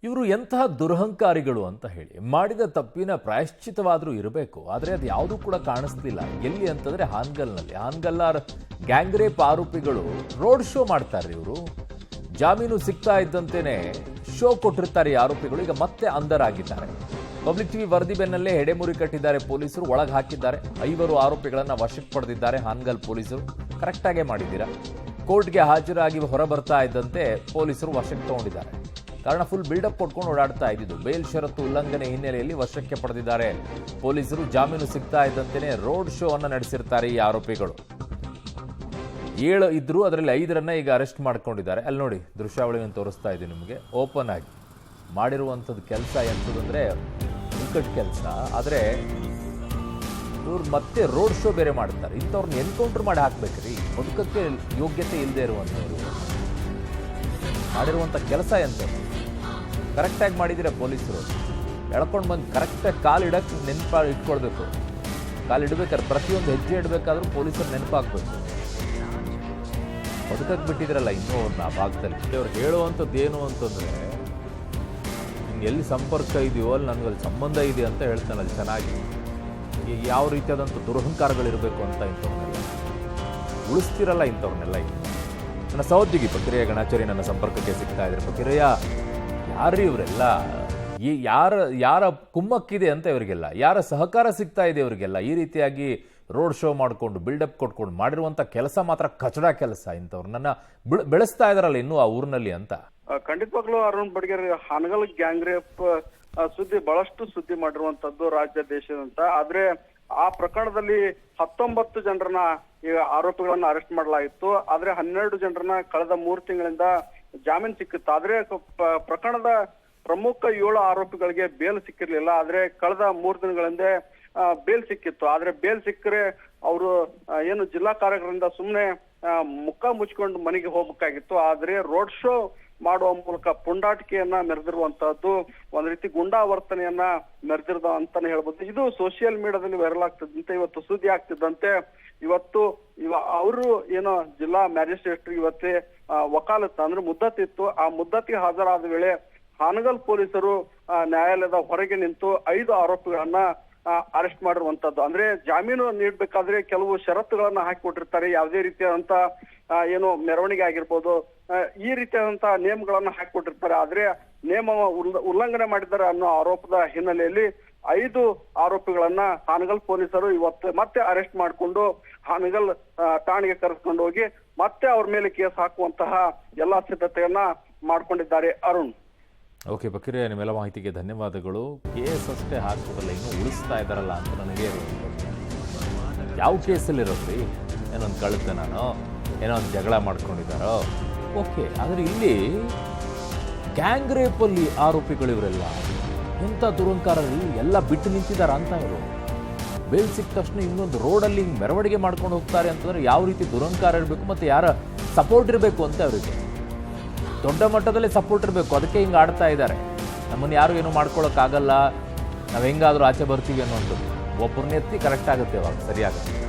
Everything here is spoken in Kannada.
ಇವರು ಎಂತಹ ದುರಹಂಕಾರಿಗಳು ಅಂತ ಹೇಳಿ ಮಾಡಿದ ತಪ್ಪಿನ ಪ್ರಾಯಶ್ಚಿತವಾದರೂ ಇರಬೇಕು. ಆದರೆ ಅದು ಯಾವುದೂ ಕೂಡ ಕಾಣಿಸ್ತಿಲ್ಲ. ಎಲ್ಲಿ ಅಂತಂದ್ರೆ ಹಾನಗಲ್ನಲ್ಲಿ ಹಾನಗಲ್ಲಾರ್ ಗ್ಯಾಂಗ್ ರೇಪ್ ಆರೋಪಿಗಳು ರೋಡ್ ಶೋ ಮಾಡ್ತಾರೆ. ಇವರು ಜಾಮೀನು ಸಿಗ್ತಾ ಇದ್ದಂತೆಯೇ ಶೋ ಕೊಟ್ಟಿರ್ತಾರೆ. ಈ ಆರೋಪಿಗಳು ಈಗ ಮತ್ತೆ ಅಂಧರಾಗಿದ್ದಾರೆ. ಪಬ್ಲಿಕ್ ಟಿವಿ ವರದಿ ಬೆನ್ನಲ್ಲೇ ಹೆಡೆಮುರಿ ಕಟ್ಟಿದ್ದಾರೆ ಪೊಲೀಸರು, ಒಳಗೆ ಹಾಕಿದ್ದಾರೆ. 5 ಆರೋಪಿಗಳನ್ನ ವಶಕ್ಕೆ ಪಡೆದಿದ್ದಾರೆ ಹಾನಗಲ್ ಪೊಲೀಸರು. ಕರೆಕ್ಟಾಗೇ ಮಾಡಿದ್ದೀರಾ. ಕೋರ್ಟ್ಗೆ ಹಾಜರಾಗಿ ಹೊರ ಬರ್ತಾ ಇದ್ದಂತೆ ಪೊಲೀಸರು ವಶಕ್ಕೆ ತಗೊಂಡಿದ್ದಾರೆ. ಕಾರಣ ಫುಲ್ ಬಿಲ್ಡಪ್ ಕೊಟ್ಕೊಂಡು ಓಡಾಡ್ತಾ ಇದ್ದಿದ್ದು. ಬೇಲ್ ಷರತ್ತು ಉಲ್ಲಂಘನೆ ಹಿನ್ನೆಲೆಯಲ್ಲಿ ವಶಕ್ಕೆ ಪಡೆದಿದ್ದಾರೆ ಪೊಲೀಸರು. ಜಾಮೀನು ಸಿಗ್ತಾ ಇದ್ದಂತೆಯೇ ರೋಡ್ ಶೋ ಅನ್ನು ನಡೆಸಿರ್ತಾರೆ ಈ ಆರೋಪಿಗಳು. 7 ಇದ್ರು, ಅದರಲ್ಲಿ 5ರನ್ನ ಈಗ ಅರೆಸ್ಟ್ ಮಾಡ್ಕೊಂಡಿದ್ದಾರೆ. ಅಲ್ಲಿ ನೋಡಿ, ದೃಶ್ಯಾವಳಿಯನ್ನು ತೋರಿಸ್ತಾ ಇದ್ದೀನಿ ನಿಮಗೆ. ಓಪನ್ ಆಗಿ ಮಾಡಿರುವಂಥದ್ದು ಕೆಲಸ ಎಂಥದಂದ್ರೆ ನಿಕಟ್ ಕೆಲಸ. ಆದರೆ ಇವ್ರು ಮತ್ತೆ ರೋಡ್ ಶೋ ಬೇರೆ ಮಾಡ್ತಾರೆ. ಇಂಥವ್ರನ್ನ ಎನ್ಕೌಂಟರ್ ಮಾಡಿ ಹಾಕ್ಬೇಕ್ರಿ. ಬದುಕಕ್ಕೆ ಯೋಗ್ಯತೆ ಇಲ್ಲದೆ ಇರುವಂಥವ್ರು ಮಾಡಿರುವಂಥ ಕೆಲಸ ಎಂಥದ್ದು. ಕರೆಕ್ಟಾಗಿ ಮಾಡಿದರೆ ಪೊಲೀಸರು ಎಳ್ಕೊಂಡು ಬಂದು ಕರೆಕ್ಟಾಗಿ ಕಾಲು ಇಡಕ್ಕೆ ಇಟ್ಕೊಳ್ಬೇಕು. ಕಾಲು ಇಡಬೇಕಾದ್ರೆ ಪ್ರತಿಯೊಂದು ಹೆಜ್ಜೆ ಇಡಬೇಕಾದ್ರೂ ಪೊಲೀಸರು ನೆನಪಾಗಬೇಕು. ಬದುಕಕ್ಕೆ ಬಿಟ್ಟಿದ್ರಲ್ಲ ಇನ್ನೂ ಅವ್ರನ್ನ ಆ ಭಾಗದಲ್ಲಿ. ಅವ್ರು ಹೇಳುವಂಥದ್ದು ಏನು ಅಂತಂದರೆ, ನಿಮ್ಗೆ ಎಲ್ಲಿ ಸಂಪರ್ಕ ಇದೆಯೋ ಅಲ್ಲಿ ನನಗಲ್ಲಿ ಸಂಬಂಧ ಇದೆ ಅಂತ ಹೇಳ್ತಾನೆ. ಅಲ್ಲಿ ಚೆನ್ನಾಗಿ ಯಾವ ರೀತಿಯಾದಂಥ ದುರಹಂಕಾರಗಳಿರಬೇಕು ಅಂತ ಇಂಥವ್ರನ್ನೆಲ್ಲ ಉಳಿಸ್ತಿರಲ್ಲ. ಇಂಥವ್ರನ್ನೆಲ್ಲ ಈಗ ನನ್ನ ಸಹೋದ್ಯೋಗಿ ಪಕಿರಯ್ಯ ಗಣಾಚಾರಿ ನನ್ನ ಸಂಪರ್ಕಕ್ಕೆ ಸಿಗ್ತಾ ಇದ್ದಾರೆ. ಪಕಿರಯ್ಯ, ಯಾರು ಇವರೆಲ್ಲ? ಯಾರ ಕುಮ್ಮಕ್ಕಿದೆ ಅಂತ ಇವರಿಗೆಲ್ಲ? ಯಾರ ಸಹಕಾರ ಸಿಗ್ತಾ ಇದೆ ಇವರಿಗೆಲ್ಲ? ಈ ರೀತಿಯಾಗಿ ರೋಡ್ ಶೋ ಮಾಡಿಕೊಂಡು ಬಿಲ್ಡಪ್ ಕೊಟ್ಕೊಂಡು ಮಾಡಿರುವಂಥ ಕೆಲಸ ಮಾತ್ರ ಕಚಡ ಕೆಲಸ. ಇಂಥವ್ರನ್ನ ಬೆಳೆಸ್ತಾ ಇದಾರಲ್ಲ ಇನ್ನೂ ಆ ಊರಿನಲ್ಲಿ ಅಂತ. ಖಂಡಿತವಾಗ್ಲೂ ಅರುಣ್ ಬಡ್ಗೇರ್, ಹಾನಗಲ್ ಗ್ಯಾಂಗ್ ರೇಪ್ ಸುದ್ದಿ ಬಹಳಷ್ಟು ಸುದ್ದಿ ಮಾಡಿರುವಂತದ್ದು ರಾಜ್ಯ ದೇಶದಂತ. ಆದ್ರೆ ಆ ಪ್ರಕರಣದಲ್ಲಿ 19 ಜನರನ್ನ ಈಗ ಆರೋಪಿಗಳನ್ನ ಅರೆಸ್ಟ್ ಮಾಡಲಾಗಿತ್ತು. ಆದ್ರೆ 12 ಜನರನ್ನ ಕಳೆದ 3 ತಿಂಗಳಿಂದ ಜಾಮೀನು ಸಿಕ್ಕಿತ್ತು. ಆದ್ರೆ ಪ್ರಕರಣದ ಪ್ರಮುಖ 7 ಆರೋಪಿಗಳಿಗೆ ಬೇಲ್ ಸಿಕ್ಕಿರ್ಲಿಲ್ಲ. ಆದ್ರೆ ಕಳೆದ 3 ದಿನಗಳಿಂದ ಬೇಲ್ ಸಿಕ್ಕಿತ್ತು. ಆದ್ರೆ ಬೇಲ್ ಸಿಕ್ಕರೆ ಅವರು ಏನು ಜಿಲ್ಲಾ ಕಾರಾಗೃಹದಿಂದ ಸುಮ್ಮನೆ ಮುಖ ಮುಚ್ಕೊಂಡು ಮನೆಗೆ ಹೋಗ್ಬೇಕಾಗಿತ್ತು. ಆದ್ರೆ ರೋಡ್ ಶೋ ಮಾಡುವ ಮೂಲಕ ಪುಂಡಾಟಿಕೆಯನ್ನ ಮೆರೆದಿರುವಂತಹದ್ದು, ಒಂದ್ ರೀತಿ ಗುಂಡಾವರ್ತನೆಯನ್ನ ಮೆರೆದಿರೋದು ಅಂತಾನೆ ಹೇಳ್ಬೋದು. ಇದು ಸೋಷಿಯಲ್ ಮೀಡಿಯಾದಲ್ಲಿ ವೈರಲ್ ಆಗ್ತಿದ್ದಂತೆ ಇವತ್ತು ಸುದ್ದಿ ಆಗ್ತಿದ್ದಂತೆ ಇವತ್ತು ಅವರು ಏನೋ ಜಿಲ್ಲಾ ಮ್ಯಾಜಿಸ್ಟ್ರೇಟ್ ಇವತ್ತೇ ವಕಾಲತ್ ಅಂದ್ರೆ ಮುದ್ದತಿತ್ತು. ಆ ಮುದ್ದತಿಗೆ ಹಾಜರಾದ ವೇಳೆ ಹಾನಗಲ್ ಪೊಲೀಸರು ನ್ಯಾಯಾಲಯದ ಹೊರಗೆ ನಿಂತು 5 ಆರೋಪಿಗಳನ್ನ ಅರೆಸ್ಟ್ ಮಾಡಿರುವಂತದ್ದು. ಅಂದ್ರೆ ಜಾಮೀನು ನೀಡಬೇಕಾದ್ರೆ ಕೆಲವು ಷರತ್ತುಗಳನ್ನ ಹಾಕಿಕೊಟ್ಟಿರ್ತಾರೆ. ಯಾವುದೇ ರೀತಿಯಾದಂತ ಏನು ಮೆರವಣಿಗೆ ಆಗಿರ್ಬೋದು, ಈ ರೀತಿಯಾದಂತ ನೇಮಗಳನ್ನ ಹಾಕಿಕೊಟ್ಟಿರ್ತಾರೆ. ಆದ್ರೆ ನೇಮ ಉಲ್ಲಂಘನೆ ಮಾಡಿದ್ದಾರೆ ಅನ್ನೋ ಆರೋಪದ ಹಿನ್ನೆಲೆಯಲ್ಲಿ 5 ಆರೋಪಿಗಳನ್ನ ಹಾನಗಲ್ ಪೊಲೀಸರು ಇವತ್ತು ಮತ್ತೆ ಅರೆಸ್ಟ್ ಮಾಡಿಕೊಂಡು ಹಾನಗಲ್ ಠಾಣೆಗೆ ಕರೆಸ್ಕೊಂಡು ಹೋಗಿ ಮತ್ತೆ ಅವ್ರ ಮೇಲೆ ಕೇಸ್ ಹಾಕುವಂತಹ ಎಲ್ಲಾ ಸಿದ್ಧತೆಯನ್ನ ಮಾಡ್ಕೊಂಡಿದ್ದಾರೆ. ಅರುಣ್, ಓಕೆ ಬಕೀರಯ್ಯ, ನಿಮ್ಮೆಲ್ಲ ಮಾಹಿತಿಗೆ ಧನ್ಯವಾದಗಳು. ಕೇಸ್ ಅಷ್ಟೇ ಹಾಕೋದಲ್ಲ, ಇನ್ನೂ ಉಳಿಸ್ತಾ ಇದ್ದಾರಲ್ಲ ಅಂತ ನನಗೆ ಯಾವ ಕೇಸಲ್ಲಿ ಇರೋದ್ರಿ? ಏನೊಂದು ಕಳ್ತನೋ, ಏನೋ ಒಂದು ಜಗಳ ಮಾಡ್ಕೊಂಡಿದ್ದಾರೋ, ಓಕೆ. ಆದರೆ ಇಲ್ಲಿ ಗ್ಯಾಂಗ್ ರೇಪಲ್ಲಿ ಆರೋಪಿಗಳು ಇವರೆಲ್ಲ ಎಂಥ ದುರಂಕಾರರಲ್ಲಿ ಎಲ್ಲ ಬಿಟ್ಟು ನಿಂತಿದ್ದಾರೆ ಅಂತ. ಇವರು ಬೇಲ್ ಸಿಕ್ಕ ತಕ್ಷಣ ಇನ್ನೊಂದು ರೋಡಲ್ಲಿ ಹಿಂಗೆ ಮೆರವಣಿಗೆ ಮಾಡ್ಕೊಂಡು ಹೋಗ್ತಾರೆ ಅಂತಂದರೆ ಯಾವ ರೀತಿ ದುರಂಕಾರ ಇರಬೇಕು ಮತ್ತು ಯಾರ ಸಪೋರ್ಟ್ ಇರಬೇಕು ಅಂತ ಅವರಿಗೆ ದೊಡ್ಡ ಮಟ್ಟದಲ್ಲಿ ಸಪೋರ್ಟ್ ಇರಬೇಕು. ಅದಕ್ಕೆ ಹಿಂಗೆ ಆಡ್ತಾ ಇದ್ದಾರೆ. ನಮ್ಮನ್ನು ಯಾರು ಏನೂ ಮಾಡ್ಕೊಳ್ಳೋಕ್ಕಾಗಲ್ಲ, ನಾವು ಹೆಂಗಾದರೂ ಆಚೆ ಬರ್ತೀವಿ ಅನ್ನೋಂಥದ್ದು. ಒಬ್ಬರನ್ನ ಎತ್ತಿ ಕರೆಕ್ಟ್ ಆಗುತ್ತೆ, ಅವಾಗ ಸರಿಯಾಗುತ್ತೆ.